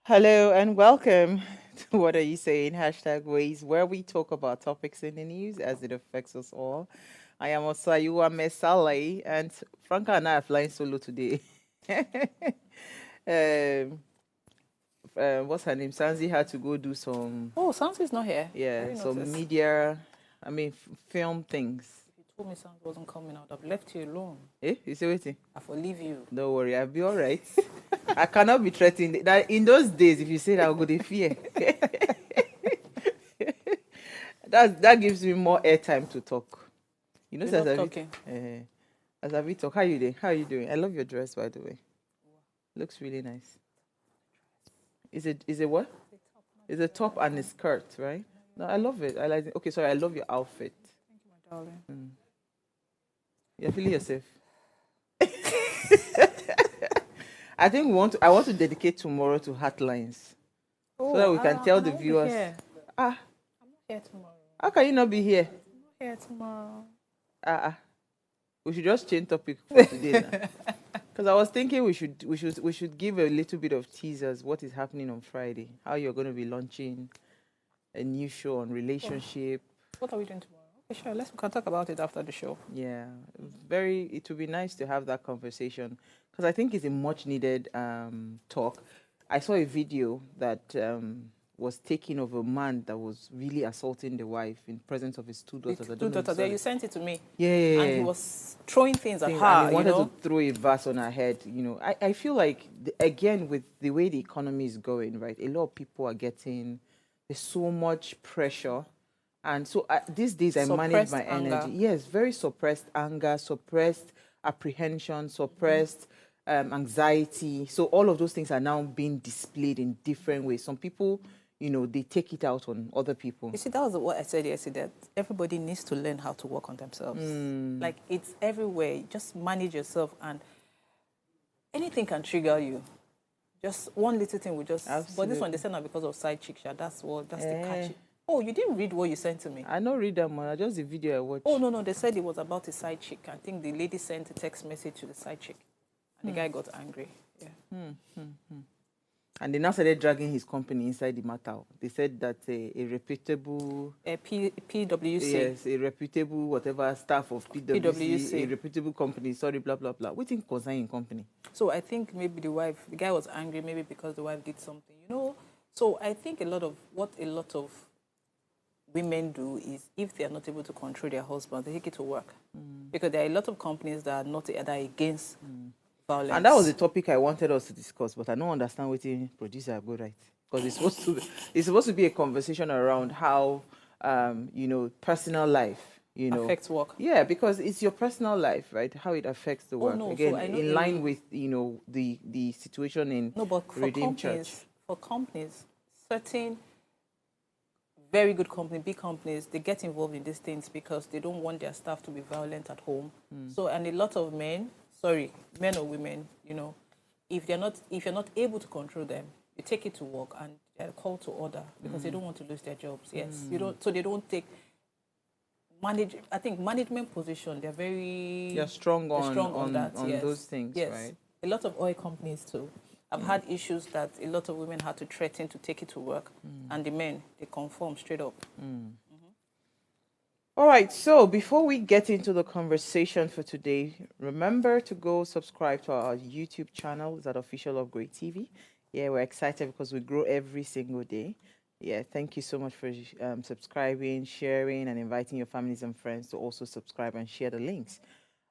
Hello and welcome to What Are You Saying? Hashtag Ways, where we talk about topics in the news as it affects us all. I am Osayua Mesale, and Franca and I are flying solo today. um, what's her name? Sanzi had to go do some, Oh, Sansi's not here. yeah, some Notice. media, film things. If you told me Sansi wasn't coming out, I've left you alone. Eh, you say waiting? I will leave you. Don't worry, I'll be all right. I cannot be threatened. That in those days, if you say that, I'll go to fear. That gives me more airtime to talk. You know, You're not talking. As I talk, how you doing? How are you doing? I love your dress, by the way. Looks really nice. Is it what? It's a top and a skirt, right? No, I love it. I like it. Okay, sorry, I love your outfit. Thank you, my darling. You're feeling yourself. I think I want to dedicate tomorrow to heartlines. So that we can tell the viewers. I'm not here tomorrow. How can you not be here? I'm not here tomorrow. We should just change topic for today now. Because I was thinking we should give a little bit of teasers what is happening on Friday. How you're going to be launching a new show on relationship. What are we doing tomorrow? Okay, sure. We can talk about it after the show. Yeah, it would be nice to have that conversation because I think it's a much needed talk. I saw a video that was taken of a man that was really assaulting the wife in presence of his two daughters. There, you sent it to me. Yeah. And he was throwing things at her. And he wanted to throw a vase on her head. I feel like, again, with the way the economy is going, right, a lot of people are getting, there's so much pressure. And so these days I manage my energy. Yes, very suppressed anger, suppressed apprehension, suppressed anxiety. So all of those things are now being displayed in different ways. Some people, they take it out on other people. You see, that was what I said yesterday, that everybody needs to learn how to work on themselves. Like, it's everywhere. Just manage yourself, and anything can trigger you. Just one little thing will just... Absolutely. But this one, they said not because of side chick. That's the catchy. Oh, you didn't read what you sent to me? I don't read that, man. Just the video I watched. Oh, no. They said it was about a side chick. I think the lady sent a text message to the side chick. And the guy got angry. Yeah. And they now started dragging his company inside the matter. They said that a reputable... PwC. Yes, a reputable whatever staff of PwC. A reputable company, sorry, blah, blah, blah. We think concern company. So I think maybe the guy was angry maybe because the wife did something, So I think what a lot of women do is, if they are not able to control their husband, they take it to work. Because there are a lot of companies that are against violence. And that was the topic I wanted us to discuss, but I don't understand what the producer go right. Because it's supposed to be a conversation around how personal life, affects work. Yeah, because it's your personal life, right? How it affects the work. No, again, so in line with the situation in Redeemed Church. For companies, certain very good companies, big companies, they get involved in these things because they don't want their staff to be violent at home. So, and a lot of men or women, if you're not able to control them, you take it to work and they're called to order because they don't want to lose their jobs. Yes, so they don't take I think management position, they're strong on that. Yes. Those things, yes. Right? A lot of oil companies too. I've had issues that a lot of women had to threaten to take it to work, and the men, they conform straight up. All right, so before we get into the conversation for today, remember to go subscribe to our YouTube channel. It's at Official Upgrade TV. Yeah, we're excited because we grow every single day. Yeah, thank you so much for subscribing, sharing, and inviting your families and friends to also subscribe and share the links.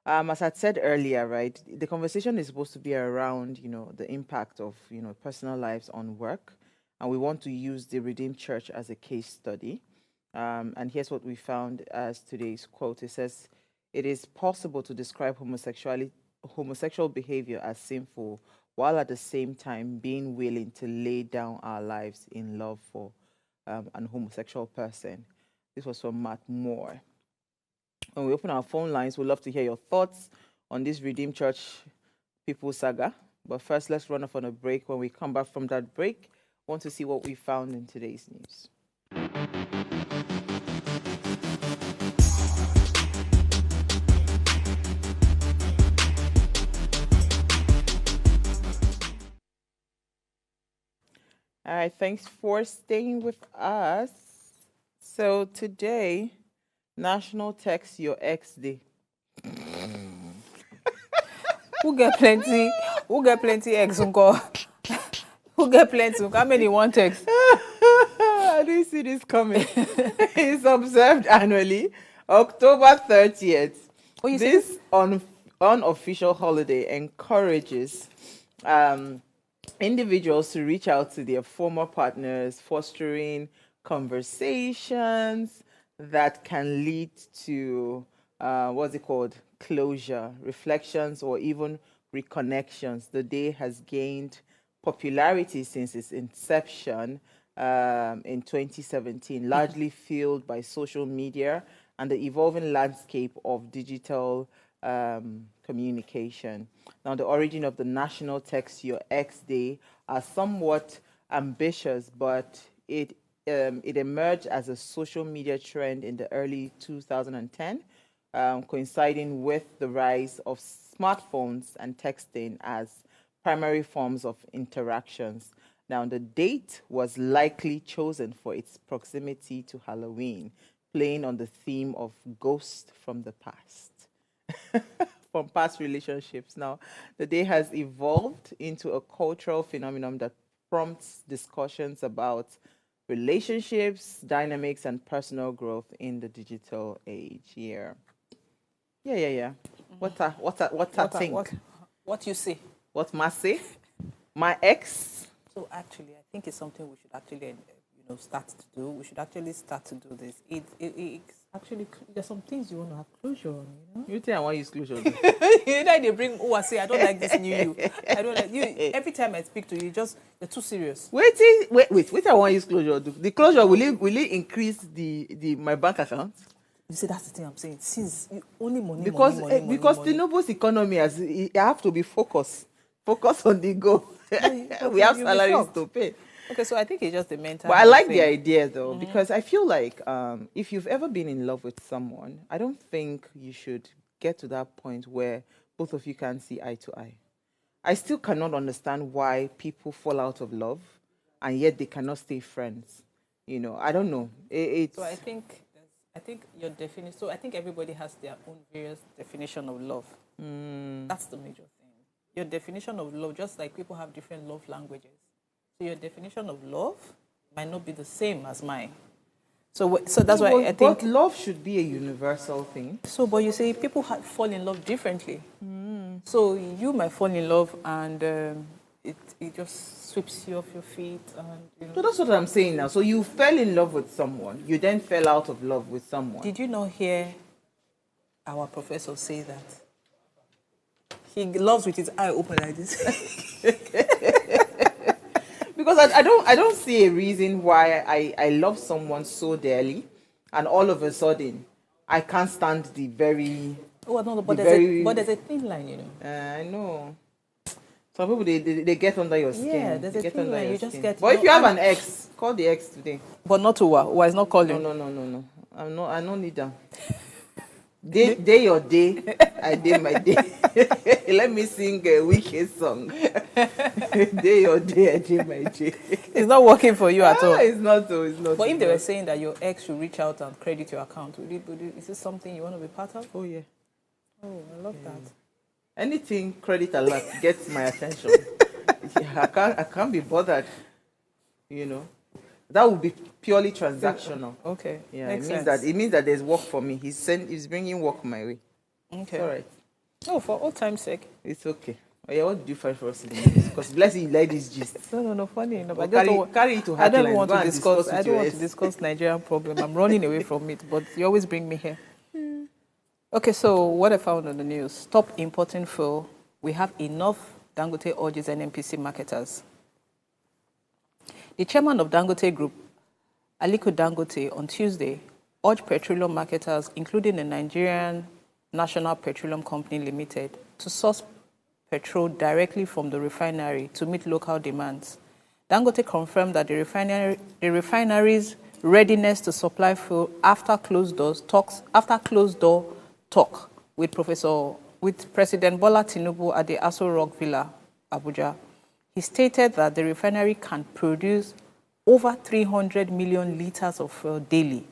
As I said earlier, right, the conversation is supposed to be around, the impact of, personal lives on work. And we want to use the Redeemed Church as a case study. And here's what we found as today's quote. It says, "It is possible to describe homosexual behavior as sinful while at the same time being willing to lay down our lives in love for an homosexual person." This was from Matt Moore. When we open our phone lines, we'd love to hear your thoughts on this Redeemed Church People saga. But first, let's run off on a break. When we come back from that break, I want to see what we found in today's news. All right, thanks for staying with us. So today, National Text Your Ex Day. Who get plenty? Who get plenty eggs, uncle? Who get plenty? How many want eggs? I didn't see this coming. It's observed annually, October 30th. Oh, you see This unofficial holiday encourages um, individuals to reach out to their former partners, fostering conversations that can lead to what's it called? Closure, reflections, or even reconnections. The day has gained popularity since its inception in 2017, largely fueled by social media and the evolving landscape of digital communication. Now, the origin of the National Text Your Ex Day are somewhat ambitious, but it emerged as a social media trend in the early 2010, coinciding with the rise of smartphones and texting as primary forms of interactions. Now, the date was likely chosen for its proximity to Halloween, playing on the theme of ghosts from the past. From past relationships. Now, the day has evolved into a cultural phenomenon that prompts discussions about relationships, dynamics, and personal growth in the digital age. Yeah. What I think? What you say? What must say? My ex. So actually, I think it's something we should actually, start to do. We should actually start to do this. It's actually, there's some things you want to have closure on, You think I want use closure? You know, they bring, I say, I don't like this new you. I don't like you. Every time I speak to you, you're too serious. Wait, I want use closure. The closure, will it increase the my bank account? You see, that's the thing I'm saying. Since only money, Because money, because money. Tinubu's economy has, I have to be focused on the goal. We have salaries to pay. Okay, so I think it's just the mental. But I like the idea though, because I feel like if you've ever been in love with someone, I don't think you should get to that point where both of you can see eye to eye. I still cannot understand why people fall out of love and yet they cannot stay friends. I don't know. So I think your definition. So I think everybody has their own various definition of love. That's the major thing. Your definition of love, just like people have different love languages. So your definition of love might not be the same as mine. So that's why I think. But love should be a universal thing. So, but you say people fall in love differently. So you might fall in love and it just sweeps you off your feet. And, So that's what I'm saying now. So you fell in love with someone. You then fell out of love with someone. Did you not hear our professor say that? He loves with his eye open like this. Because I don't see a reason why I love someone so dearly and all of a sudden I can't stand the very... Oh, no, but there's a thin line, I know. Some people, they get under your skin. Yeah, there's a thin line. You just get... But if you have an ex, call the ex today. But not Uwa. Uwa is not calling. No. I don't need them. Day your day, I day my day. Let me sing a wicked song. Day your day, I day my day. It's not working for you at all. It's not though. It's not. But if they were saying that your ex should reach out and credit your account, is this something you want to be part of? Oh yeah. Oh, I love that. Anything credit alert gets my attention. I can't be bothered. That would be purely transactional. Okay. Yeah, it means that there's work for me. He's bringing work my way. Okay. It's all right. Oh, for all time's sake. It's okay. Oh yeah, what do you find for us in this? Because blessing you like this gist. No, funny enough. Carry it to headlines. I don't want to discuss. I don't want to discuss Nigerian problem. I'm running away from it, but you always bring me here. Okay, so what I found on the news: stop importing fuel. We have enough. Dangote urges NNPC marketers. The chairman of Dangote Group, Aliko Dangote, on Tuesday urged petroleum marketers, including the Nigerian National Petroleum Company Limited, to source petrol directly from the refinery to meet local demands. Dangote confirmed that the refinery's readiness to supply fuel after closed door talk with President Bola Tinubu at the Aso Rock Villa, Abuja. He stated that the refinery can produce over 300 million liters of fuel daily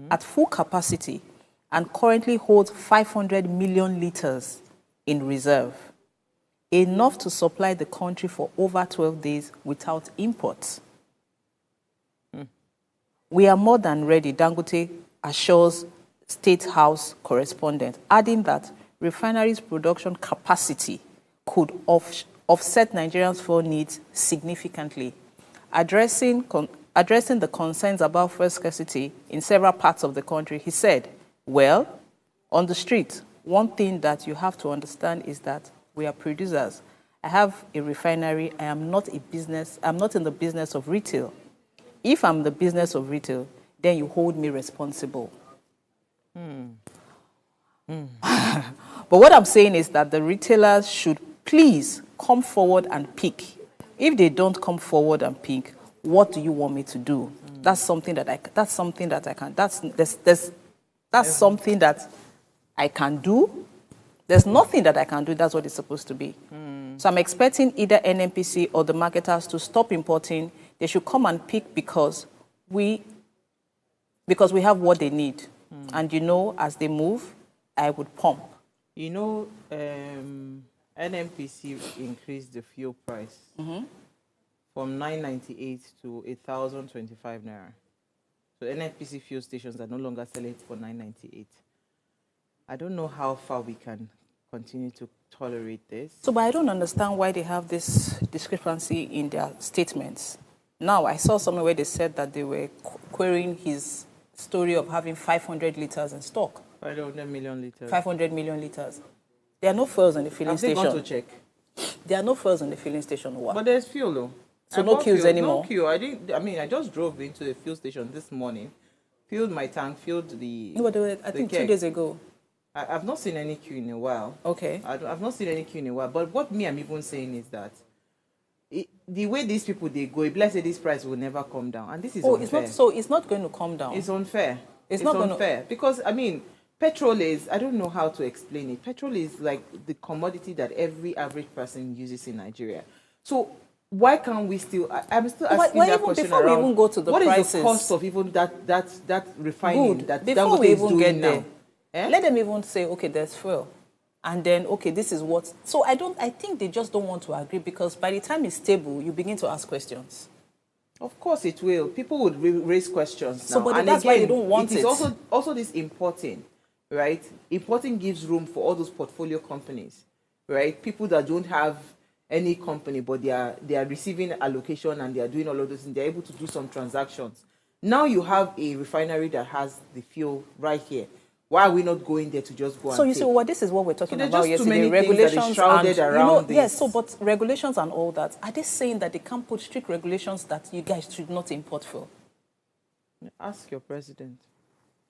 at full capacity and currently holds 500 million liters in reserve, enough to supply the country for over 12 days without imports. We are more than ready, Dangote assures State House correspondent, adding that refineries' production capacity could offset Nigerians' fuel needs significantly, addressing the concerns about fuel scarcity in several parts of the country. He said, well, on the street, one thing that you have to understand is that we are producers. I have a refinery. I am not I'm not in the business of retail. If I'm in the business of retail, then you hold me responsible. But what I'm saying is that the retailers should please come forward and pick. If they don't come forward and pick, what do you want me to do? That's something that I can. That's something that I can do. There's nothing that I can do. That's what it's supposed to be. So I'm expecting either NNPC or the marketers to stop importing. They should come and pick because we have what they need. And you know, as they move, I would pump. You know, NNPC increased the fuel price from 998 to 1,025 naira. So NNPC fuel stations are no longer selling it for 998. I don't know how far we can continue to tolerate this. So, but I don't understand why they have this discrepancy in their statements. Now, I saw somewhere where they said that they were querying his story of having 500 liters in stock. 500 million liters. 500 million liters. There are no fuels in the filling station. Have they gone to check? There are no fuels in the filling station. What? But there's fuel, though. So no queues anymore? No queue. I just drove into the fuel station this morning, filled my tank, filled the... No, but I think 2 days ago. I've not seen any queue in a while. Okay. I've not seen any queue in a while. But what I'm even saying is that the way these people, they go, let's say this price will never come down. And this is unfair. It's not going to come down. It's unfair. It's not unfair. Because, petrol is, I don't know how to explain it. Petrol is like the commodity that every average person uses in Nigeria. So why can't we still, I'm still asking that question before around, we even go to the what prices, is the cost of even that refining that before we even get there? Let them even say, okay, there's fuel. And then, okay, this is what... So I think they just don't want to agree because by the time it's stable, you begin to ask questions. Of course it will. People would raise questions now. So, but that's why they don't want it. It is also this importing, right? Importing gives room for all those portfolio companies, right? People that don't have any company, but they are receiving allocation and they are doing all of those things. They're able to do some transactions. Now you have a refinery that has the fuel right here. Why are we not going there to just go and So you take? see, well, this is what we're talking about yesterday. Too many regulations and around this. Yes. So, but regulations and all that. Are they saying that they can't put strict regulations that you guys should not import fuel? Ask your president.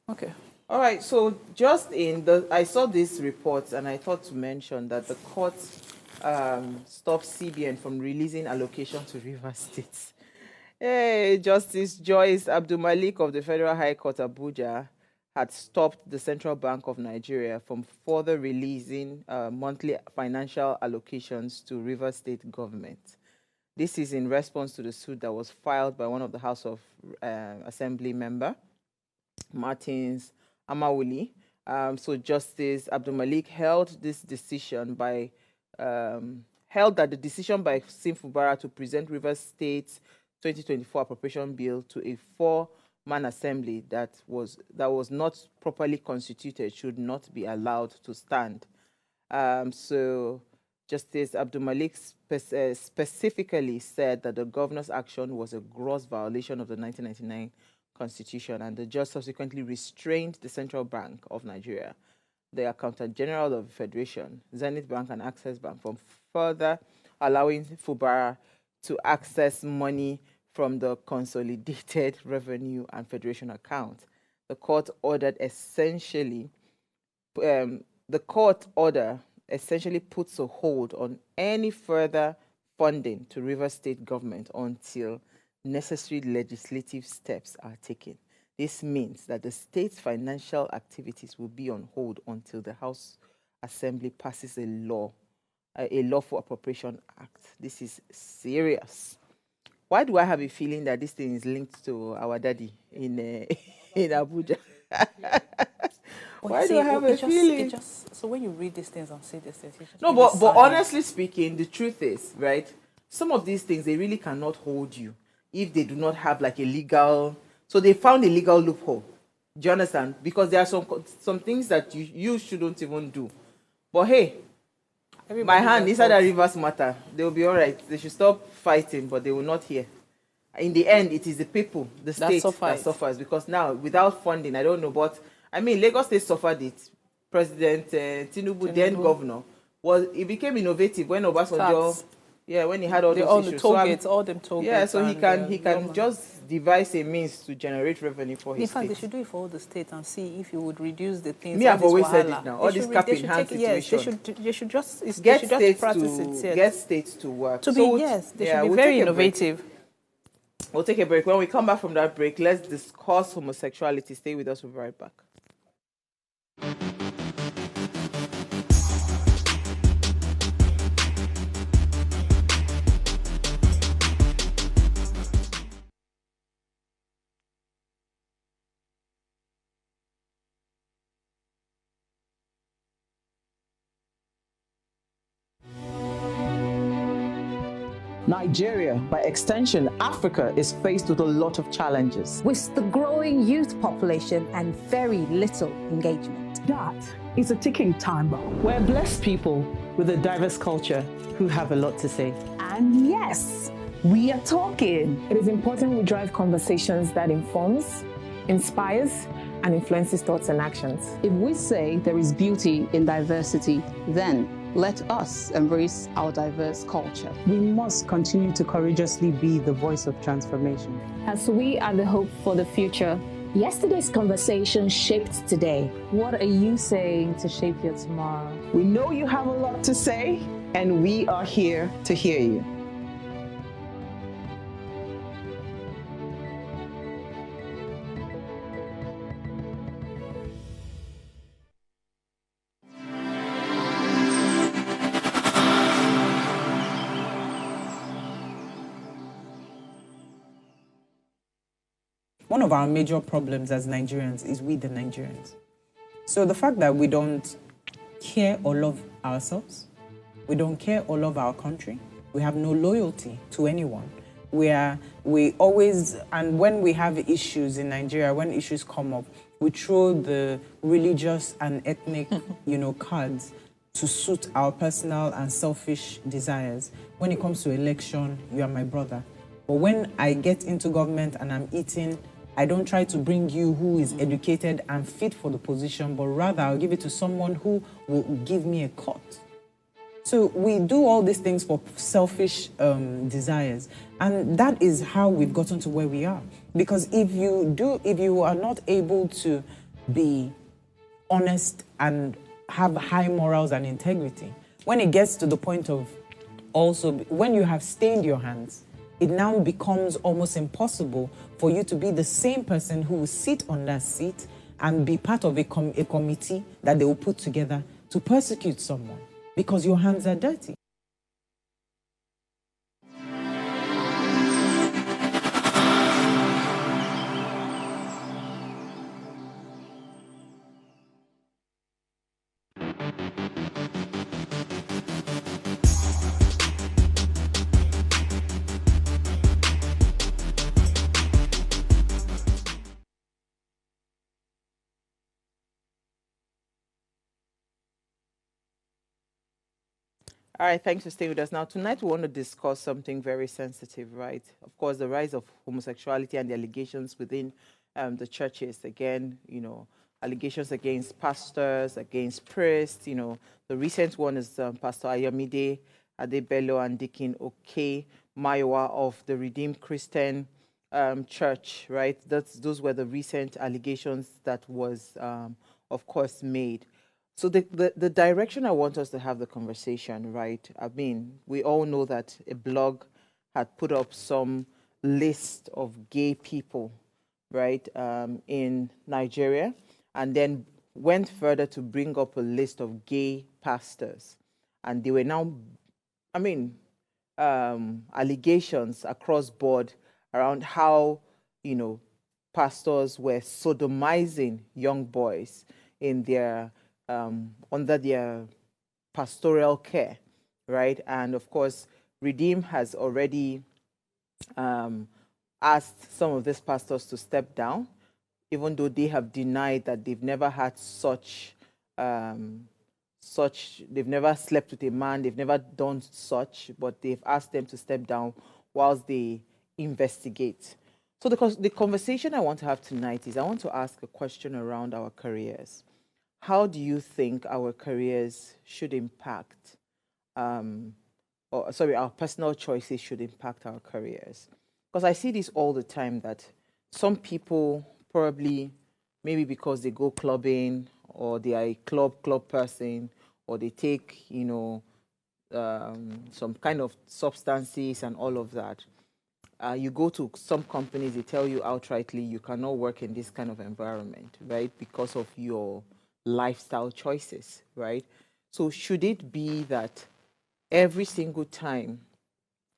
Okay. All right. So I saw this report and I thought to mention that the court stopped CBN from releasing allocation to River State. Hey, Justice Joyce Abdulmalik of the Federal High Court Abuja had stopped the Central Bank of Nigeria from further releasing monthly financial allocations to River State government. This is in response to the suit that was filed by one of the House of Assembly member, Martins Amawuli. So Justice Abdulmalik held that the decision by Sim Fubara to present River State's 2024 appropriation bill to a four-man assembly that was not properly constituted should not be allowed to stand. So Justice Abdulmalik specifically said that the governor's action was a gross violation of the 1999 Constitution, and the judge subsequently restrained the Central Bank of Nigeria, the Accountant General of the Federation, Zenith Bank, and Access Bank from further allowing Fubara to access money from the Consolidated Revenue and Federation account. The court order essentially puts a hold on any further funding to River State government until necessary legislative steps are taken. This means that the state's financial activities will be on hold until the House Assembly passes a law a lawful appropriation act. This is serious. Why do I have a feeling that this thing is linked to our daddy in in Abuja? Well, Why do I have a feeling? so when you read these things and see these things, it just No, give you but sadness. honestly speaking, the truth is, right? Some of these things they really cannot hold you if they do not have like a legal. So they found a legal loophole. Do you understand? Because there are some things that you shouldn't even do. But hey, my Everybody hand their inside that thoughts. rivers matter. They will be all right. They should stop fighting, but they will not hear. In the end, it is the people, the That state that suffice. suffers because now without funding, I don't know, but I mean, Lagos State suffered it. President Tinubu, then Tinubu, governor, was he became innovative when Obasanjo, tax, yeah, when he had all they those all the issues. So toll I'm, gates, all them toll yeah, gates, so he and can he we all can know. just devise a means to generate revenue for In his fact, state. they should do it for all the states and see if you would reduce the things. Me, All I've this always said it wahala. now. All this cap They in should hand take yes. They situation. should. They should just. They Get should just states practice it. to Yes. get states to work. To So be we'll yes, they yeah, should be we'll very take a break. innovative. We'll take a break. When we come back from that break, let's discuss homosexuality. Stay with us. We'll be right back. Nigeria, by extension, Africa, is faced with a lot of challenges. With the growing youth population and very little engagement. That is a ticking time bomb. We're blessed people with a diverse culture who have a lot to say. And yes, we are talking. It is important we drive conversations that informs, inspires, and influences thoughts and actions. If we say there is beauty in diversity, then let us embrace our diverse culture. We must continue to courageously be the voice of transformation. As we are the hope for the future, Yesterday's conversation shaped today. What are you saying to shape your tomorrow? We know you have a lot to say, and we are here to hear you. One of our major problems as Nigerians is we the Nigerians. So the fact that we don't care or love ourselves, we don't care or love our country, we have no loyalty to anyone. We always, and when we have issues in Nigeria, when issues come up, we throw the religious and ethnic, cards to suit our personal and selfish desires. When it comes to election, you are my brother. But when I get into government and I'm eating, I don't try to bring you who is educated and fit for the position, but rather I'll give it to someone who will give me a cut. So we do all these things for selfish desires. And that is how we've gotten to where we are. Because if you are not able to be honest and have high morals and integrity, when it gets to the point of also, when you have stained your hands, it now becomes almost impossible for you to be the same person who will sit on that seat and be part of a committee that they will put together to persecute someone because your hands are dirty. All right, thanks for staying with us. Now, tonight we want to discuss something very sensitive, right? Of course, the rise of homosexuality and the allegations within the churches. Again, allegations against pastors, against priests. The recent one is Pastor Ayomide Adebello and Deacon Oke Mayowa of the Redeemed Christian Church, right? Those were the recent allegations that was, of course, made. So the direction I want us to have the conversation, right? I mean, we all know that a blog had put up some list of gay people, right, in Nigeria, and then went further to bring up a list of gay pastors. and they were now, I mean, allegations across board around how, pastors were sodomizing young boys in their under their pastoral care, right? And of course, Redeem has already asked some of these pastors to step down, even though they have denied that they've never had they've never slept with a man, they've never done such, but they've asked them to step down whilst they investigate. So the conversation I want to have tonight is I want to ask a question around our careers. How do you think our careers should impact, our personal choices should impact our careers? Because I see this all the time, that some people probably, maybe because they go clubbing or they are a club person, or they take, some kind of substances and all of that. You go to some companies, they tell you outrightly, you cannot work in this kind of environment, right? Because of your lifestyle choices, right? So should it be that every single time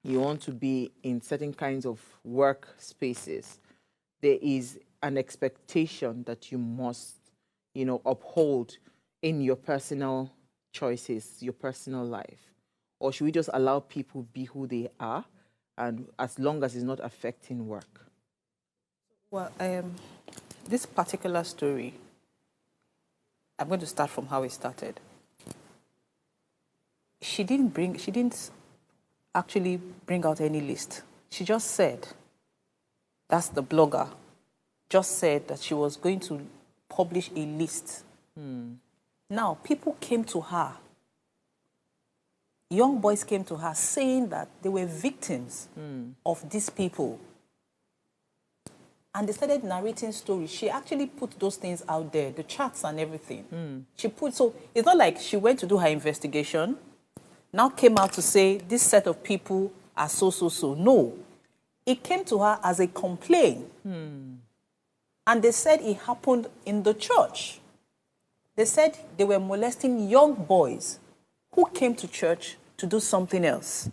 you want to be in certain kinds of work spaces, there is an expectation that you must, uphold in your personal choices, your personal life? Or should we just allow people be who they are, and as long as it's not affecting work? Well, this particular story, I'm going to start from how it started. She didn't actually bring out any list. She just said, that's the blogger, just said that she was going to publish a list. Now, people came to her, young boys came to her saying that they were victims of these people. And they started narrating stories. She actually put those things out there, the charts and everything. So it's not like she went to do her investigation, now came out to say this set of people are so. No. It came to her as a complaint. And they said it happened in the church. They said they were molesting young boys who came to church to do something else.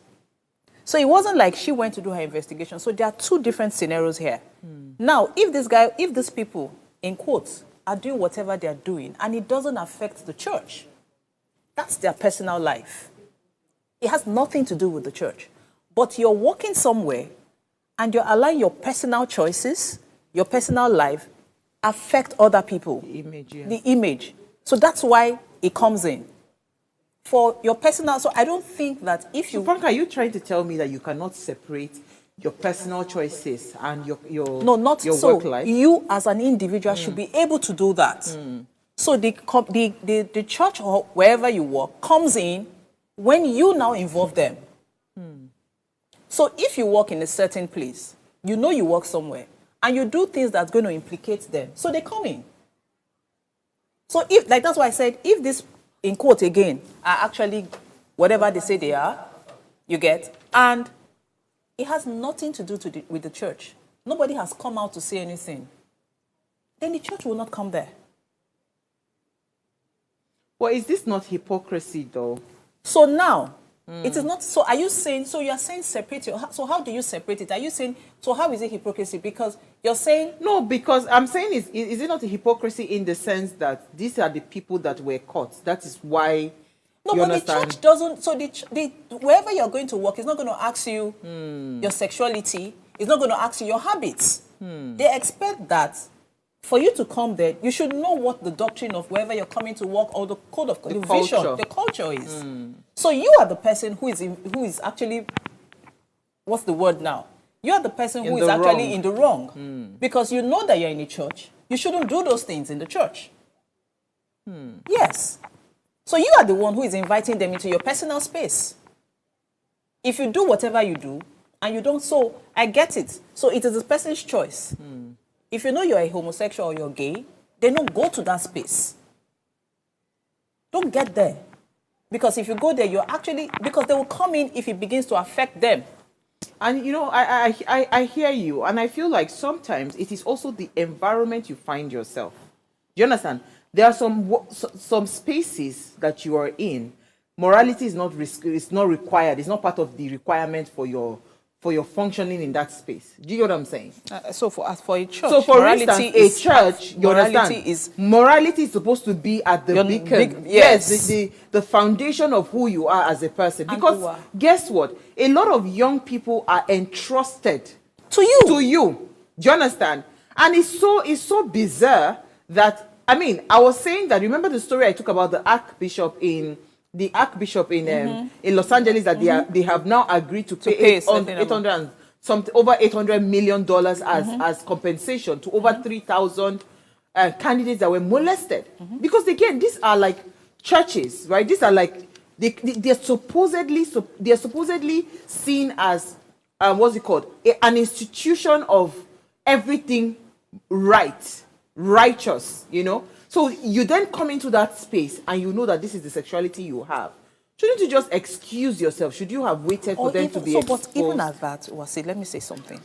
So it wasn't like she went to do her investigation. So there are two different scenarios here. Now, if these people, in quotes, are doing whatever they're doing and it doesn't affect the church, that's their personal life. It has nothing to do with the church. But you're working somewhere and you're allowing your personal choices, your personal life, affect other people. The image, yeah. The image. So that's why it comes in. For your personal, so I don't think that if you... So, Frank, are you trying to tell me that you cannot separate your personal choices and your no, not your so. work life? You as an individual should be able to do that. So the church or wherever you work comes in when you now involve them. So if you work in a certain place, you know you work somewhere, and you do things that's going to implicate them, so they come in. So if, like, that's why I said, if this, in quote again, are actually whatever they say they are, you get, and it has nothing to do with the church. Nobody has come out to say anything. Then the church will not come there. Well, is this not hypocrisy, though? So now, it is not, so are you saying, so you're saying separate your, so how do you separate it? Are you saying, so how is it hypocrisy? Because you're saying... No, because I'm saying, is it not a hypocrisy in the sense that these are the people that were caught? That is why... No, but understand? the church doesn't, so wherever you're going to work, it's not going to ask you your sexuality, it's not going to ask you your habits. They expect that for you to come there, you should know what the doctrine of wherever you're coming to work or the code of the vision, the culture is. So you are the person who is actually, what's the word now? You are the person who is actually in the wrong. Because you know that you're in a church. You shouldn't do those things in the church. Yes. So you are the one who is inviting them into your personal space. If you do whatever you do, and you don't, so I get it. So it is a person's choice. If you know you're a homosexual or you're gay, then don't go to that space. Don't get there. Because if you go there, you're actually, because they will come in if it begins to affect them. And, you know, I hear you. And I feel like sometimes it is also the environment you find yourself. Do you understand? There are some spaces that you are in. morality is not it's not required. It's not part of the requirement for your functioning in that space. Do you get what I'm saying? So for a church, so for instance, a church, you understand, morality is supposed to be at the beacon. Yes, the foundation of who you are as a person. Because guess what? A lot of young people are entrusted to you. To you. Do you understand? And it's so bizarre that, I mean, I was saying that, remember the story I took about the archbishop in Los Angeles, that they have now agreed to pay over $800 million as compensation to over 3,000 candidates that were molested. Because again, these are like churches, right? These are like they're supposedly seen as what's it called? An institution of everything righteous, you know. So you then come into that space and you know that this is the sexuality you have. Shouldn't you just excuse yourself? Should you have waited for them to be exposed? But even at that, Wasi, let me say something.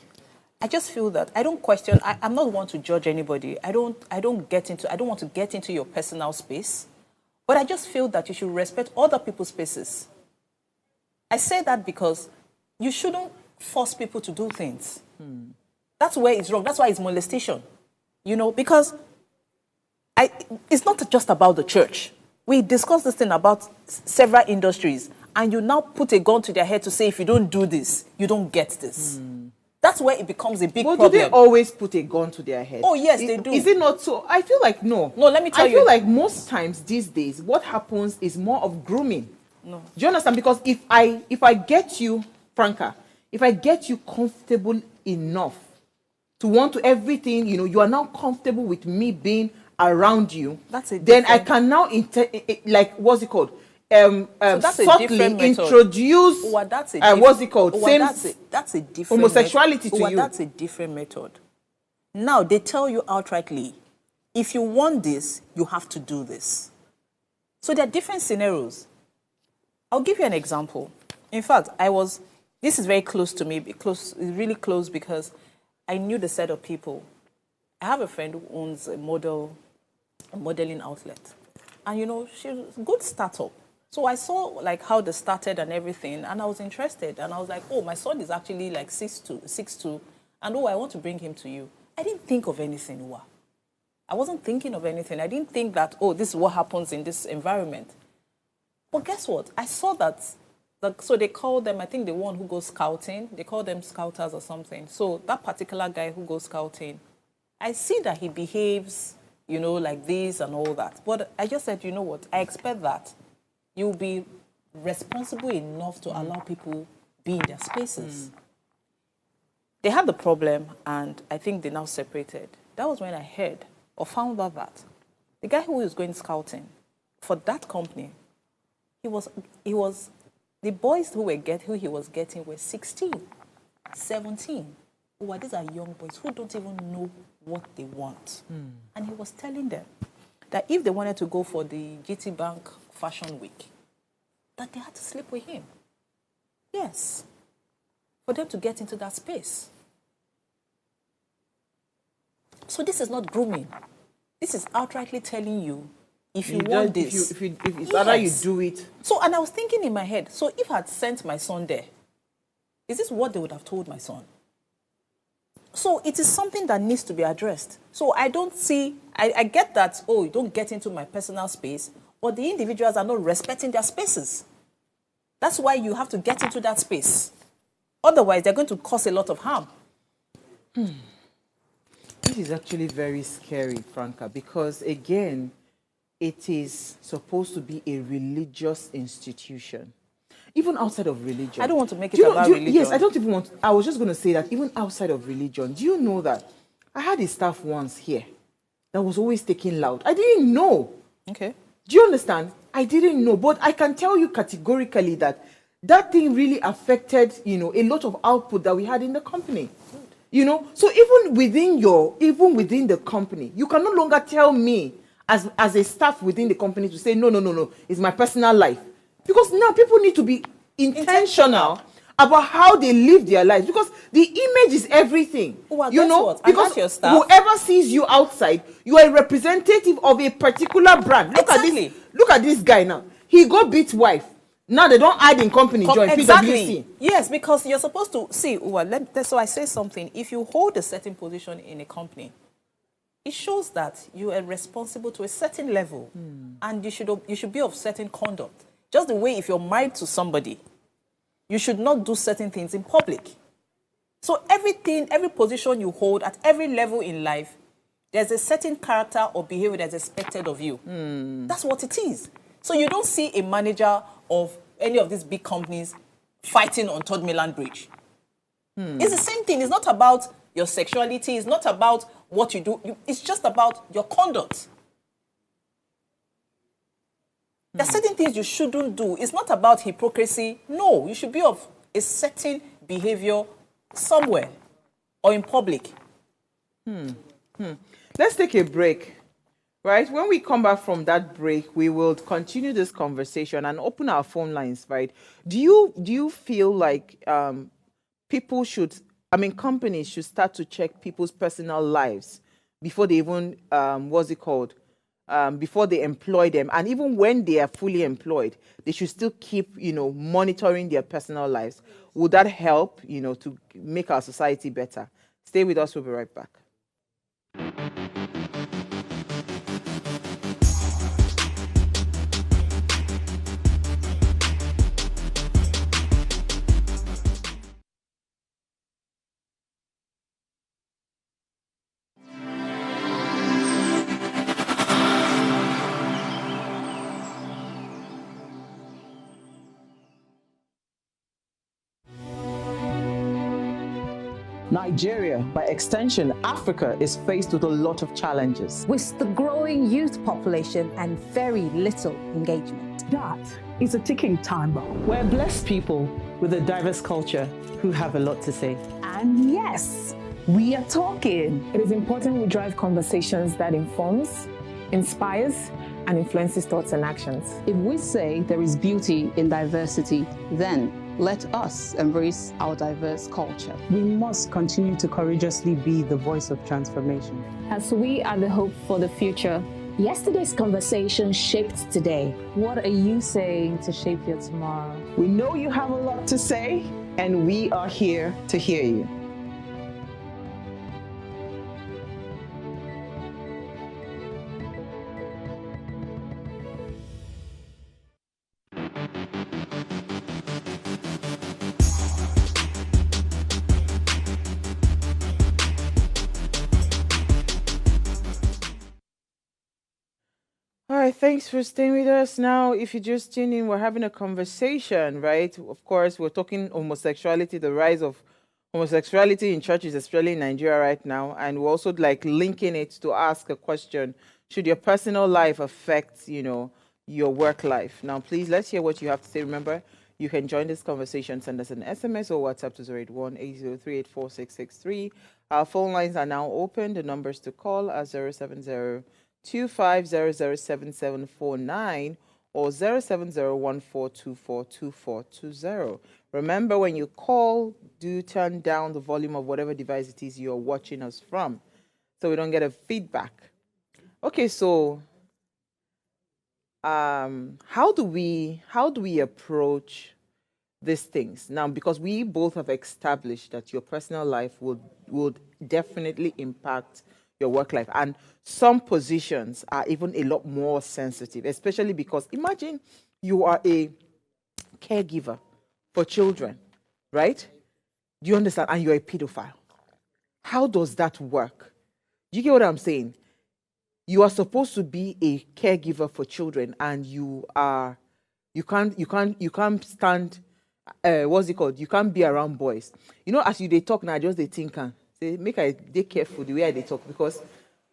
I just feel that I don't question. I'm not one to judge anybody. I don't want to get into your personal space. But I just feel that you should respect other people's spaces. I say that because you shouldn't force people to do things. That's where it's wrong. That's why it's molestation. You know, because it's not just about the church. We discussed this thing about several industries, and you now put a gun to their head to say, if you don't do this, you don't get this. That's where it becomes a big problem. Do they always put a gun to their head? Oh, yes, they do. Is it not so? I feel like no. No, let me tell you. I feel like most times these days, what happens is more of grooming. No. Do you understand? Because if I get you, Franca, if I get you comfortable enough to want to everything, you know, you are now comfortable with me being around you, then I can now like, what's it called? Subtly introduce what's it called? That's a different homosexuality to you. That's a different method. Now they tell you outrightly, if you want this, you have to do this. So there are different scenarios. I'll give you an example. In fact, this is very close to me, really close, because I knew the set of people. I have a friend who owns a modeling outlet. And, you know, she's a good startup. So I saw, like, how they started and everything, and I was interested. And I was like, oh, my son is actually, like, 6'2", and, oh, I want to bring him to you. I didn't think of anything, Uwa. I wasn't thinking of anything. I didn't think that, oh, this is what happens in this environment. But guess what? I saw that. So they call them, I think the one who goes scouting, they call them scouters or something. So that particular guy who goes scouting, I see that he behaves, you know, like this and all that. But I just said, you know what, I expect that you'll be responsible enough to allow people be in their spaces. They had the problem, and I think they now separated. That was when I heard or found out that the guy who was going scouting for that company, the boys who he was getting were 16, 17. Oh, these are young boys who don't even know what they want. And he was telling them that if they wanted to go for the GT Bank Fashion Week, that they had to sleep with him. Yes. For them to get into that space. So this is not grooming. This is outrightly telling you, if you want this. If it's either you do it. So, and I was thinking in my head, so if I had sent my son there, is this what they would have told my son? So it is something that needs to be addressed. So I don't see, I get that, oh, you don't get into my personal space, but the individuals are not respecting their spaces. That's why you have to get into that space. Otherwise, they're going to cause a lot of harm. This is actually very scary, Franca, because again, it is supposed to be a religious institution. Even outside of religion. I don't want to make it about religion. Yes, I don't even want I was just going to say that even outside of religion, do you know that I had a staff once here that was always taking loud? I didn't know. Okay. Do you understand? I didn't know. But I can tell you categorically that that thing really affected, you know, a lot of output that we had in the company. You know, so even within the company, you can no longer tell me as a staff within the company to say, no, it's my personal life. Because now people need to be intentional about how they live their lives. Because the image is everything. Well, you know, what? because your staff. whoever sees you outside, you are a representative of a particular brand. Look at this guy now. He go beat wife. Now they don't add in company join Exactly. PwC. Yes, because you're supposed to see. That's why I say something. If you hold a certain position in a company, it shows that you are responsible to a certain level, and you should be of certain conduct. Just the way if you're married to somebody, you should not do certain things in public. So every position you hold at every level in life, there's a certain character or behavior that's expected of you. That's what it is. So you don't see a manager of any of these big companies fighting on Third Mainland Bridge. It's the same thing. It's not about your sexuality. It's not about what you do. It's just about your conduct. There are certain things you shouldn't do. It's not about hypocrisy. No, you should be of a certain behavior somewhere or in public. Let's take a break. Right? When we come back from that break, we will continue this conversation and open our phone lines, right? Do you feel like people should, companies should start to check people's personal lives before they even, before they employ them? And even when they are fully employed, they should still keep, monitoring their personal lives. Would that help, to make our society better? Stay with us. We'll be right back. Nigeria, by extension, Africa, is faced with a lot of challenges. With the growing youth population and very little engagement. That is a ticking time bomb. We're blessed people with a diverse culture who have a lot to say. And yes, we are talking. It is important we drive conversations that informs, inspires, and influences thoughts and actions. If we say there is beauty in diversity, then let us embrace our diverse culture. We must continue to courageously be the voice of transformation. As we are the hope for the future, Yesterday's conversation shaped today. what are you saying to shape your tomorrow? We know you have a lot to say, and we are here to hear you. All right, thanks for staying with us. Now, if you just tune in, we're having a conversation, right? Of course, we're talking homosexuality, the rise of homosexuality in churches, especially in Nigeria right now. And we're also linking it to ask a question: should your personal life affect, your work life? Now, please, let's hear what you have to say. Remember, you can join this conversation. Send us an SMS or WhatsApp to 081-803-84663. Our phone lines are now open. The numbers to call are 070-2500-7749 or 070-1424-2420. Remember, when you call, do turn down the volume of whatever device it is you're watching us from, so we don't get a feedback. Okay, so how do we approach these things now? Because we both have established that your personal life would definitely impact your work life, and some positions are even a lot more sensitive, especially because imagine you are a caregiver for children, right? Do you understand? And you're a pedophile. How does that work? Do you get what I'm saying? You are supposed to be a caregiver for children, and you can't stand, what's it called? You can't be around boys. As they talk now, just they think and say, make I be careful the way they talk, because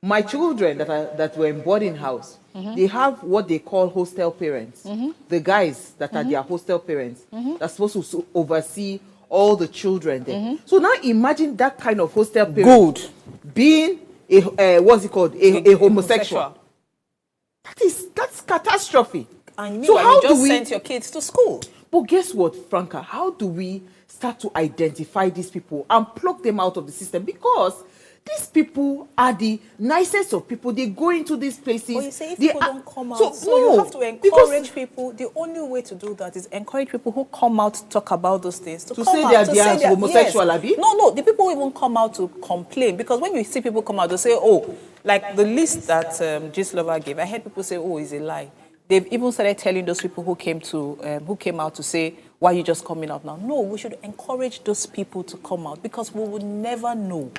my children that were in boarding house, they have what they call hostel parents. The guys that are their hostel parents, that's supposed to oversee all the children there. So now imagine that kind of hostel parent being a homosexual. That's catastrophe. And so how you just do we sent your kids to school? But guess what, Franca? How do we start to identify these people and pluck them out of the system? Because these people are the nicest of people. They go into these places. But you say if they people are, don't come out, so no, no, you have to encourage people. The only way to do that is encourage people who come out to talk about those things. To come say out, they are homosexual, yes. Abi? No, the people even come out to complain, because when you see people come out, they say, oh, like the list that Lover gave, I heard people say, oh, it's a lie. They've even started telling those people who came out to say, why are you just coming out now? No, we should encourage those people to come out, because we will never know.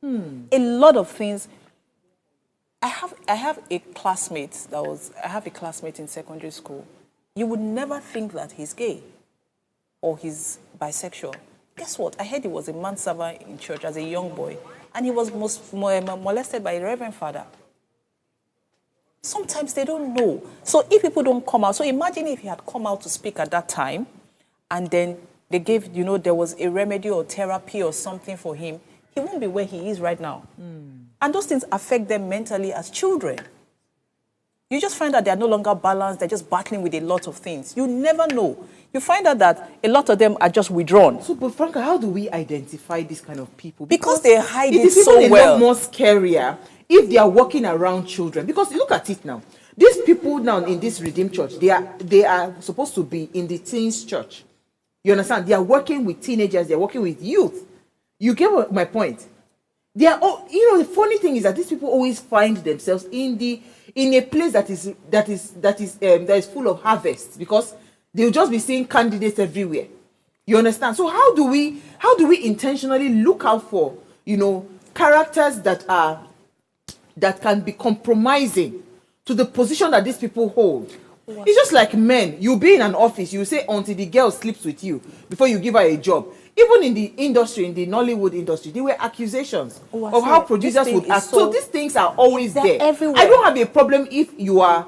A lot of things. I have a classmate in secondary school. You would never think that he's gay or he's bisexual. Guess what? I heard he was a manservant in church as a young boy, and he was molested by a reverend father. Sometimes they don't know. So if people don't come out, so imagine if he had come out to speak at that time, and then they gave, there was a remedy or therapy or something for him, he won't be where he is right now. And those things affect them mentally as children. You just find that they are no longer balanced, they're just battling with a lot of things. You never know. You find out that a lot of them are just withdrawn. So, but Franca, how do we identify this kind of people? Because they hide it so well. It is even a lot more scarier if they are walking around children. Because look at it now. These people now in this Redeemed Church, they are supposed to be in the teens church. You understand? They are working with teenagers, they are working with youth. You get my point? They are all, the funny thing is that these people always find themselves in a place that is full of harvest, because they'll just be seeing candidates everywhere. You understand? So how do we intentionally look out for, characters that can be compromising to the position that these people hold? Wow. It's just like men. You'll be in an office, you say until the girl sleeps with you before you give her a job. Even in the industry, in the Nollywood industry, there were accusations of how producers would act. So these things are always there. Everywhere. I don't have a problem if you are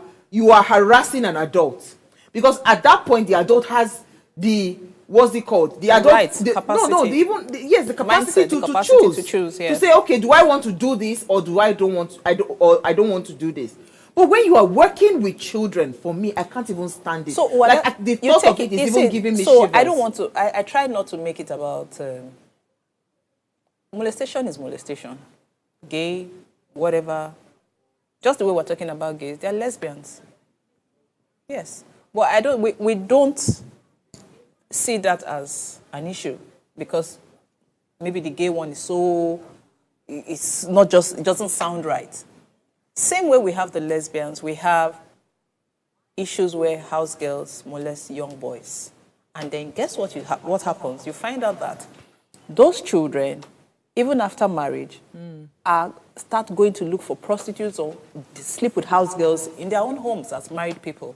harassing an adult, because at that point the adult has the what's it called? The adult right, capacity. The capacity Mindset, to choose. Yes. To say, okay, do I want to do this or I don't want to do this. But when you are working with children, for me, I can't even stand it. So the thought of it is even giving me shivers. I don't want to. I try not to make it about molestation. Is molestation, gay, whatever. Just the way we're talking about gays, they're lesbians. Yes, but we don't see that as an issue, because maybe the gay one is it's not just, it doesn't sound right. Same way we have the lesbians, we have issues where house girls molest young boys. And then guess what happens? You find out that those children, even after marriage, start going to look for prostitutes or sleep with house girls in their own homes as married people.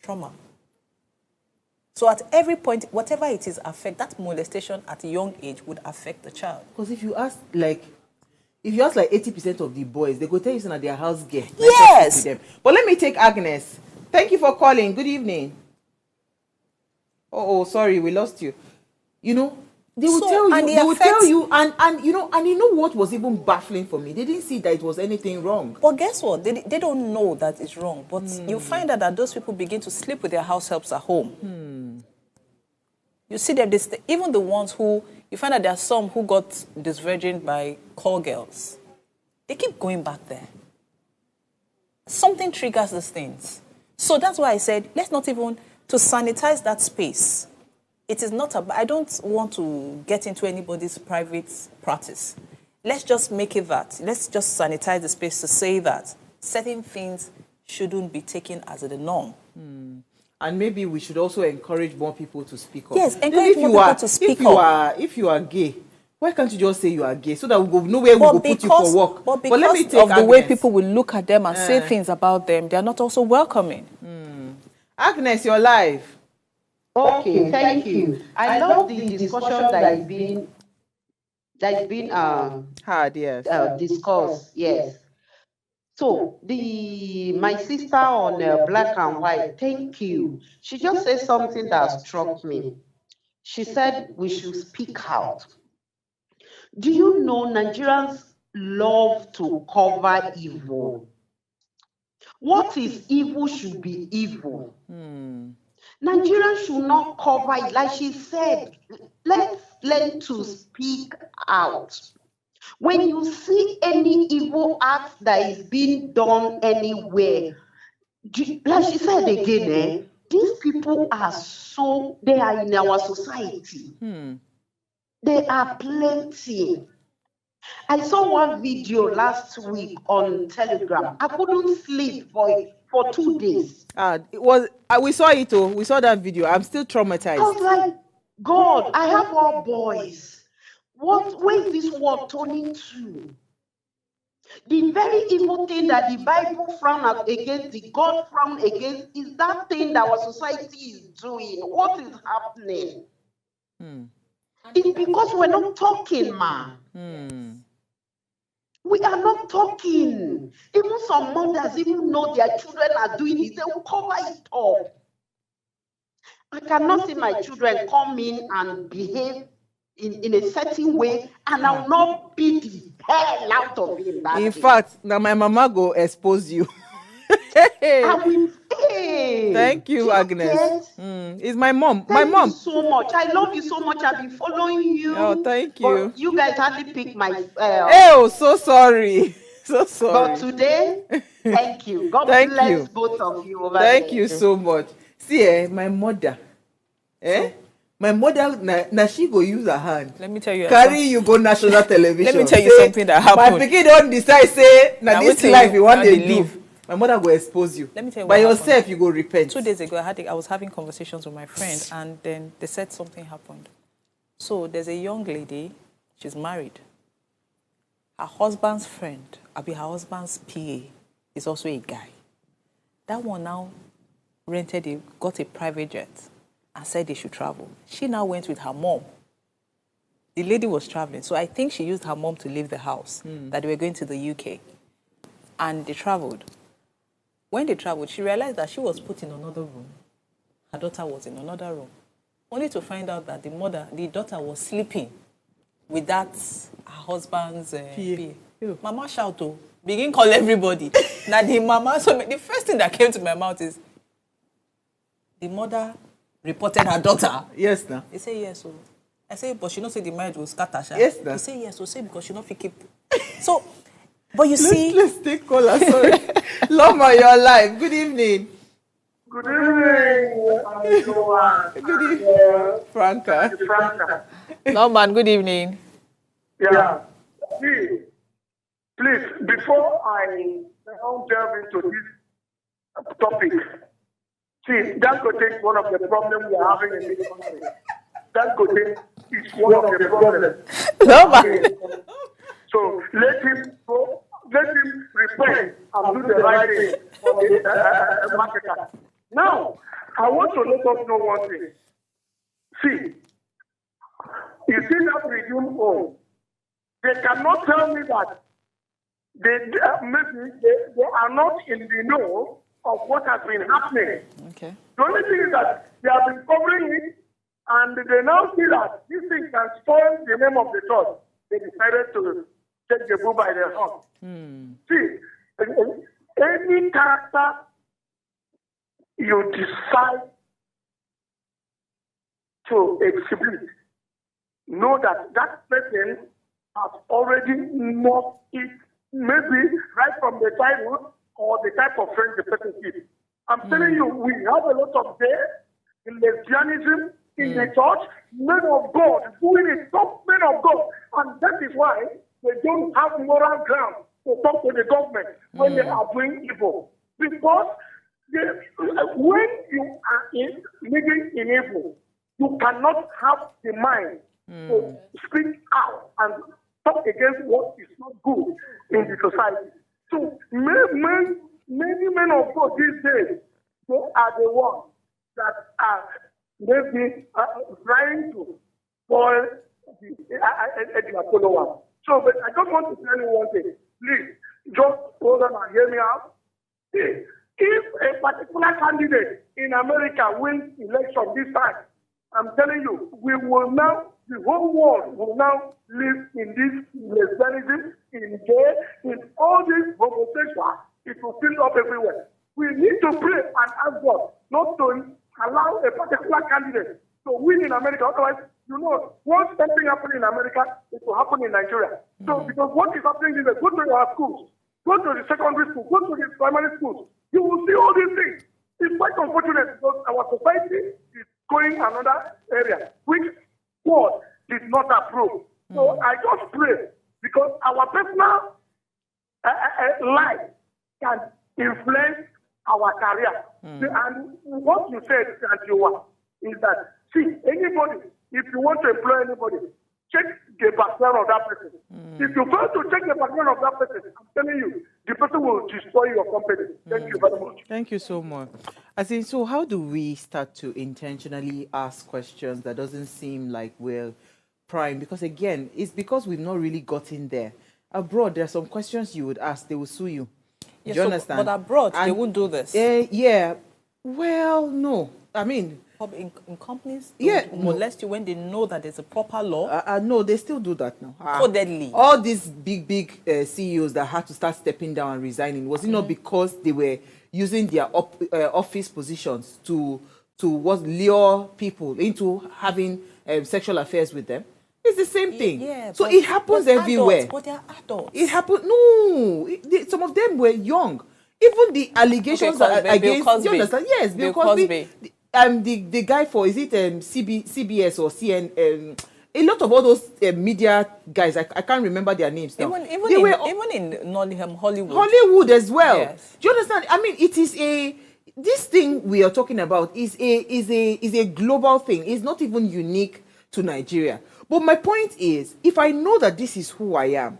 Trauma. So at every point, whatever it is, that molestation at a young age would affect the child. Because if you ask like 80% of the boys, they go tell you that their house girl. Yes. But let me take Agnes. Thank you for calling. Good evening. Oh, sorry, we lost you. They will tell you, and what was even baffling for me? They didn't see that it was anything wrong. But guess what? They don't know that it's wrong. But you find out that those people begin to sleep with their house helps at home. You see them, even the ones who, you find out there are some who got disvirgined by call girls. They keep going back there. Something triggers these things. So that's why I said, let's not even, to sanitize that space. It is not I don't want to get into anybody's private practice. Let's just make it that. Let's just sanitize the space to say that certain things shouldn't be taken as the norm. And maybe we should also encourage more people to speak up. Yes, encourage more people to speak up. If you are gay, why can't you just say you are gay so that we will know where we will put you for work? But because let me take of the way people will look at them and say things about them, they are not also welcoming. Agnes, you're live. Okay, thank you. I love the discussion that's been hard, yes. Discussed, yes. So my sister on Black and White, thank you. She just said something that struck me. She said we should speak out. Do you know Nigerians love to cover evil? What is evil should be evil. Nigerians should not cover it. Like she said, let's learn to speak out. When you see any evil act that is being done anywhere, like she said again, these people are they are in our society. They are plenty. I saw one video last week on Telegram. I couldn't sleep for 2 days. It was we saw it. Oh, we saw that video. I'm still traumatized. I was like, God, I have all boys. Where is this world turning to? The very evil thing that the Bible frown against, the God frown against, is that thing that our society is doing. What is happening? It's because we're not talking, man. We are not talking. Even some mothers even know their children are doing it. They will cover it up. I cannot see my children come in and behave in a certain way, and I will not beat the hell out of him. In fact, now my mama go expose you. Thank you, Agnes. It's my mom. Thank you so much. I love you so much. I've been following you. Oh, thank you. But you guys hardly pick my. Oh, so sorry. So sorry. But today, thank you. God bless both of you over Thank there. you so much. See, my mother. My mother, now she go use her hand. Let me tell you. Carry you go national television. Let me tell you something that happened. My pikin don't decide, say, now this life you want to live. My mother will expose you. Let me tell you by what yourself, happened. you go repent. 2 days ago, I was having conversations with my friend, and then they said something happened. So there's a young lady, she's married. Her husband's friend, her husband's PA, is also a guy. That one now got a private jet and said they should travel. She now went with her mom. The lady was traveling, so I think she used her mom to leave the house, that they were going to the UK. And they traveled. When they traveled, she realized that she was put in another room. Her daughter was in another room. Only to find out that the daughter was sleeping with her husband's PA. Mama shout, begin call everybody. Now the mama, so the first thing that came to my mouth is, the mother reported her daughter. Yes, now. They say yes. So I say, but she not say the marriage was scatter. Yes, now. They say yes. So say because she not fit keep. So, but you see, let's take caller. Sorry, Loma, your life. Good evening. Good evening, Good evening, Franca. Norman, good evening. Yeah. See, please, before I now delve into this topic, see, Dangote is one of the problems we are having in this country. Dangote is one of the problems. Norman. So let him go, let him repent and do the right thing for the marketer. Now, I want to let us know one thing. See, you see that resume home. They cannot tell me that maybe they are not in the know of what has been happening. Okay. The only thing is that they have been covering it, and they now see that this thing can spoil the name of the church. They decided to take the bull by the horn. See, any character you decide to exhibit, know that that person has already known it, maybe right from the childhood or the type of friends the person is. I'm telling you, we have a lot of there in lesbianism in the church, men of God doing it, top men of God, and that is why they don't have moral ground to talk to the government when they are doing evil. Because when you are living in evil, you cannot have the mind to speak out and talk against what is not good in the society. So many men of God these days, they are the ones that are maybe trying to spoil the followers. So, but I just want to tell you one thing. Please, just hold on and hear me out. See, if a particular candidate in America wins election this time, I'm telling you, we will now, the whole world will now live in this lesbianism, in gay, in all these homosexual. It will fill up everywhere. We need to pray and ask God not to allow a particular candidate to win in America. Otherwise, You know, once something happened in America, it will happen in Nigeria. So, because what is happening is that go to your schools, go to the secondary school, go to the primary schools, you will see all these things. It's quite unfortunate because our society is going another area, which God did not approve. So I just pray because our personal life can influence our career. And what you said, Antiwa, is that, see, anybody, if you want to employ anybody, check the background of that person. If you fail to check the background of that person, I'm telling you, the person will destroy your company. Thank you very much. Thank you so much. I think, so how do we start to intentionally ask questions that doesn't seem like we're prime? Because again, it's because we've not really gotten there. Abroad, there are some questions you would ask, they will sue you. Yes, do you understand? But abroad, they won't do this. Yeah. Well, no. I mean, in companies, yeah, molest you when they know that there's a proper law. No, they still do that now. So deadly. All these big CEOs that had to start stepping down and resigning, was it not because they were using their office positions to lure people into having sexual affairs with them? It's the same thing. Yeah, so it happens everywhere. Adults, but they're adults. It happened. No, some of them were young. Even the allegations against, you understand? Yes, Bill Cosby. The guy for, is it CBS or CN? A lot of all those media guys, I can't remember their names now. Even in Hollywood. Hollywood as well. Yes. Do you understand? I mean, it is this thing we are talking about is a global thing. It's not even unique to Nigeria. But my point is, if I know that this is who I am,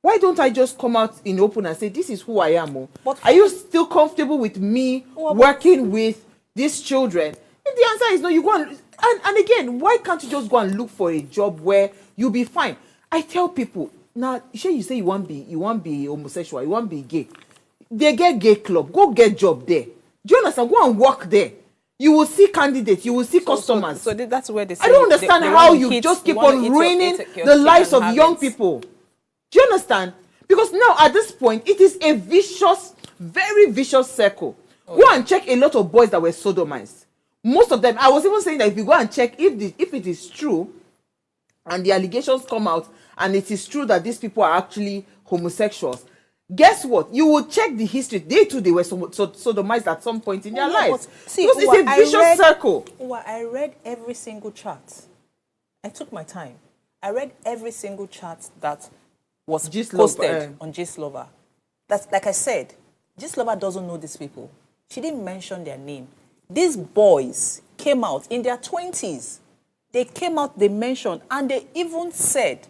why don't I just come out in open and say, this is who I am? Are you still comfortable with me working with these children? If the answer is no, you go and again, why can't you just go and look for a job where you'll be fine? I tell people, now, you say you want be homosexual, you want be gay. They get gay club, go get job there. Do you understand? Go and work there. You will see candidates, you will see customers. So that's where they say, I don't understand how you just keep on ruining the lives of young people. Do you understand? Because now at this point, it is a vicious, very vicious circle. Go and check a lot of boys that were sodomized. Most of them, I was even saying that if you go and check, if it is true, and the allegations come out, and it is true that these people are actually homosexuals, guess what? You will check the history. They too, they were sodomized at some point in their lives. See, because it's a vicious circle. I read every single chart. I took my time. I read every single chart that was posted on Gistlover. That's like I said, Gistlover doesn't know these people. She didn't mention their name. These boys came out in their 20s. They came out, they mentioned, and they even said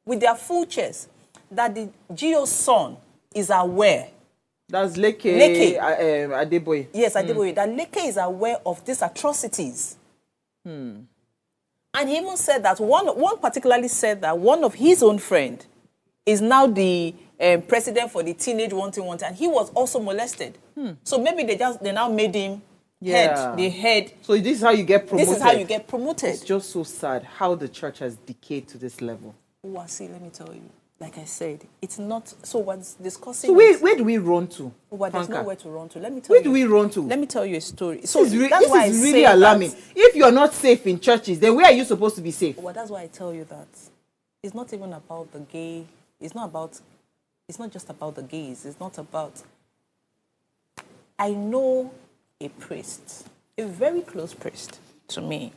with their full chest that the GO's son is aware. That's Leke Adeboye. Yes, Adeboye. That Leke is aware of these atrocities. And he even said that one particularly said that one of his own friend is now the president for the Teenage Wanting, and he was also molested. So maybe they now made him the head. So this is how you get promoted. This is how you get promoted. It's just so sad how the church has decayed to this level. See, let me tell you. Like I said, it's not. So what's discussing? So where do we run to? There's nowhere to run to. Let me tell you. Where do we run to? Let me tell you a story. So this is really alarming. If you're not safe in churches, then where are you supposed to be safe? Well, that's why I tell you that it's not even about the gay. It's not just about the gays. It's not about. I know a priest, a very close priest to me.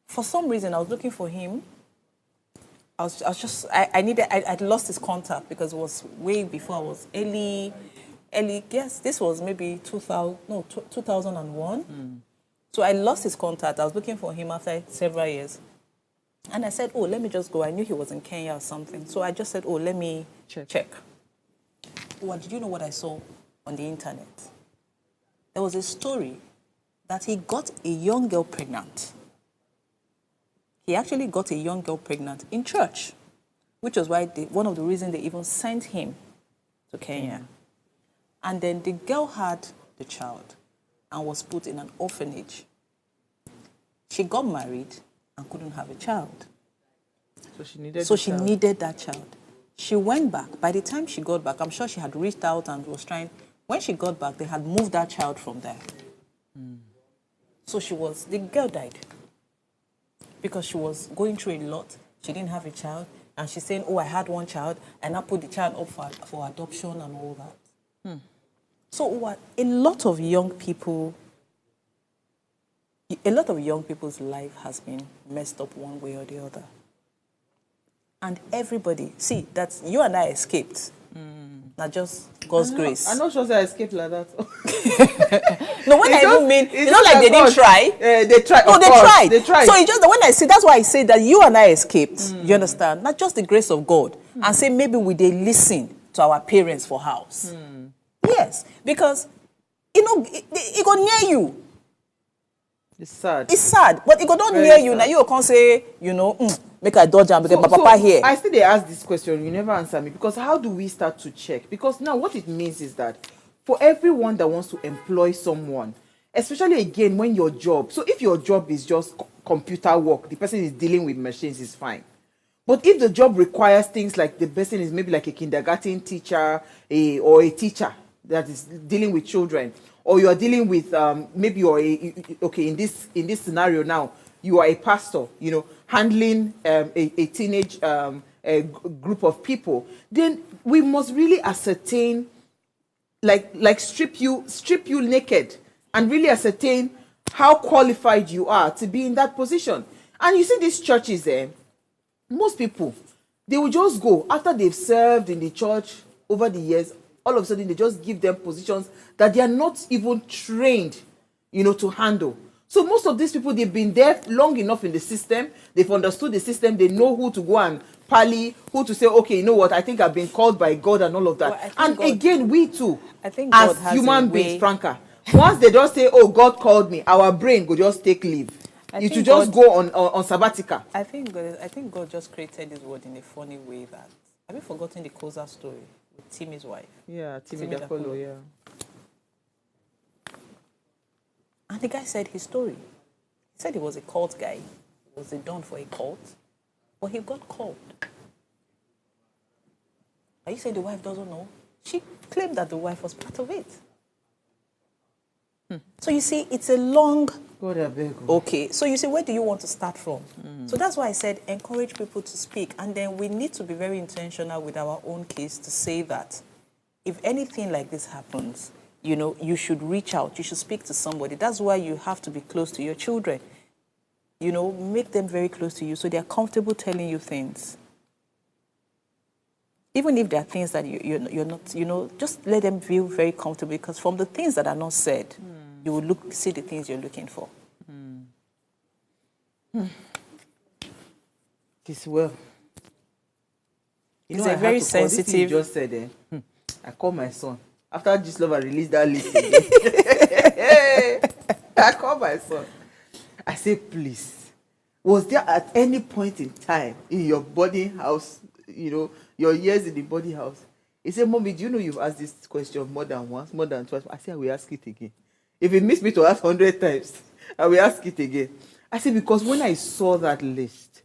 For some reason, I was looking for him. I'd lost his contact because it was way before I was early, yes, this was maybe 2001. So I lost his contact. I was looking for him after several years. And I said, oh, let me just go. I knew he was in Kenya or something. So I just said, oh, let me check. Well, did you know what I saw on the internet? There was a story that he got a young girl pregnant. He actually got a young girl pregnant in church, which was why one of the reasons they even sent him to Kenya. And then the girl had the child and was put in an orphanage. She got married and couldn't have a child. So she needed that child. She went back. By the time she got back, I'm sure she had reached out and was trying. When she got back, they had moved that child from there. So the girl died. because she was going through a lot. She didn't have a child. And she's saying, oh, I had one child, and I put the child up for adoption and all that. So what a lot of young people's life has been messed up one way or the other. And everybody, see, that's you and I escaped. Not just God's grace. I'm not sure that I escaped like that. No, when I even mean, it's not like they didn't try. They tried. No, They tried. They tried. So it's just that when I say, that's why I say that you and I escaped. You understand? Not just the grace of God. And say maybe we they listen to our parents for house. Yes, because, it go near you. It's sad. It's sad, but it go not near you. Now you can't say, make a dodge and because my papa here. I still they ask this question, you never answer me, because how do we start to check? Because now what it means is that for everyone that wants to employ someone, especially again when your job, so if your job is just computer work, the person is dealing with machines, is fine. But if the job requires things like the person is maybe like a kindergarten teacher or a teacher that is dealing with children, or you are dealing with maybe you're okay in this scenario now you are a pastor, handling a teenage a group of people, then we must really ascertain, like strip you naked and really ascertain how qualified you are to be in that position. And you see these churches there, most people, they will just go after they've served in the church over the years. All of a sudden, they just give them positions that they are not even trained, to handle. So most of these people, they've been there long enough in the system. They've understood the system. They know who to go and pally, who to say, okay, you know what, I think I've been called by God and all of that. Well, and God, again, we too, I think God as human beings, Franca, once they just say, oh, God called me, our brain will just take leave. It will just go on sabbatical. I think God just created this word in a funny way that, have you forgotten the Koza story? With Timmy's wife. Yeah, Timmy Dakolo, yeah. And the guy said his story. He said he was a cult guy. He was a don for a cult. But he got called. Are you saying the wife doesn't know? She claimed that the wife was part of it. So you see, it's a long... Okay, so you see, where do you want to start from? So that's why I said encourage people to speak. And then we need to be very intentional with our own case to say that if anything like this happens, you should reach out. You should speak to somebody. That's why you have to be close to your children. Make them very close to you so they're comfortable telling you things. Even if there are things that you're not, just let them feel very comfortable, because from the things that are not said, you will see the things you're looking for. This well. It's a very sensitive. You just said, I called my son after this lover released that list again. I called my son. I said, please, was there at any point in time in your boarding house, your years in the boarding house? He said, Mommy, do you know you've asked this question more than once, more than twice? I said, I will ask it again. If it missed me to ask 100 times, I will ask it again. I said, because when I saw that list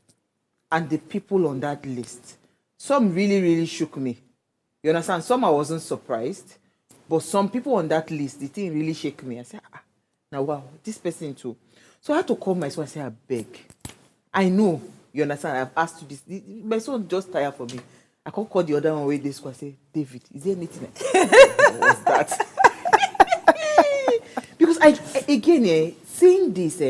and the people on that list, some really, really shook me. You understand? Some I wasn't surprised, but some people on that list, the thing really shook me. I said, now wow, this person too. So I had to call my son and say, I beg. I know, you understand, I've asked you this. My son just tired for me. I can't call the other one away this school. I say, David, is there anything? What was that? Because saying this,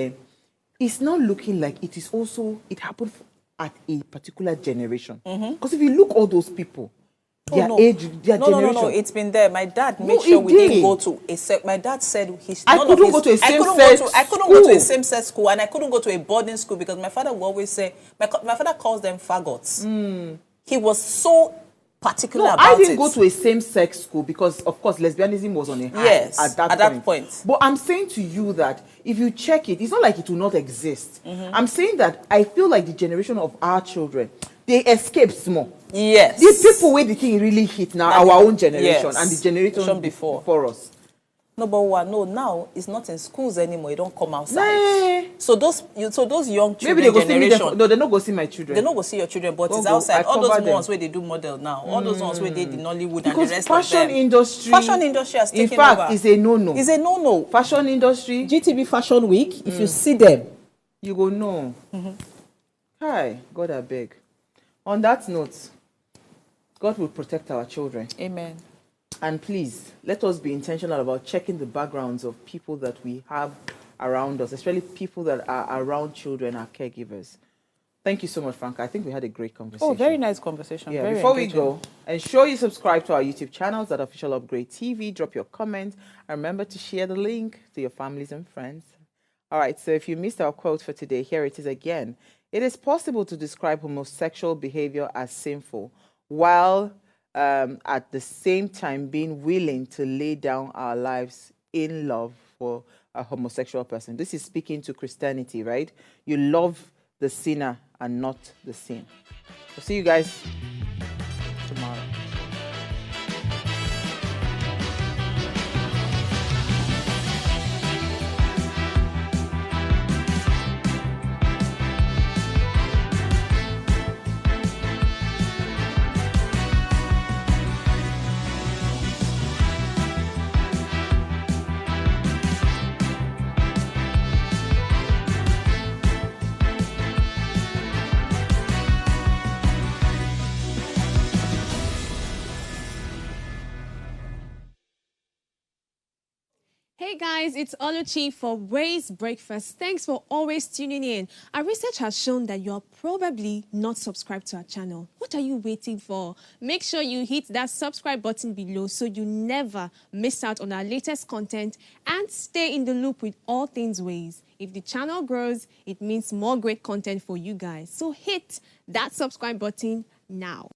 it's not looking like it is also, it happened at a particular generation. Because if you look all those people, their generation. No, it's been there. My dad made sure we didn't go to a my dad said I couldn't go to a same-sex school, and I couldn't go to a boarding school because my father would always say, my father calls them faggots. He was so particular about it. I didn't go to a same-sex school because, of course, lesbianism was on a high at that point. But I'm saying to you that if you check it, it's not like it will not exist. I'm saying that I feel like the generation of our children, they escape small. Yes. The people where the thing really hit now, our own generation and the generation before us. No, but now it's not in schools anymore. You don't come outside. So those young children, maybe they go see me. No, they don't go see my children. They don't go see your children, but it's outside. All those ones where they do model now, all those ones where they did Nollywood and the rest of them. Fashion industry has taken over. In fact, is a no-no. It's a no-no. Fashion industry. GTB Fashion Week. If you see them, you go no. Hi, God I beg. On that note, God will protect our children. Amen. And please, let us be intentional about checking the backgrounds of people that we have around us, especially people that are around children, our caregivers. Thank you so much, Franca. I think we had a great conversation. Oh, very nice conversation. Yeah, very before engaging. we go, ensure you subscribe to our YouTube channels at Official Upgrade TV. Drop your comments and remember to share the link to your families and friends. All right, so if you missed our quote for today, here it is again. It is possible to describe homosexual behavior as sinful while at the same time being willing to lay down our lives in love for a homosexual person. This is speaking to Christianity, right? You love the sinner and not the sin. I'll see you guys tomorrow. Hey guys, it's Oluchi for Raise Breakfast. Thanks for always tuning in. Our research has shown that you're probably not subscribed to our channel. What are you waiting for? Make sure you hit that subscribe button below so you never miss out on our latest content and stay in the loop with all things Ways. If the channel grows, it means more great content for you guys. So hit that subscribe button now.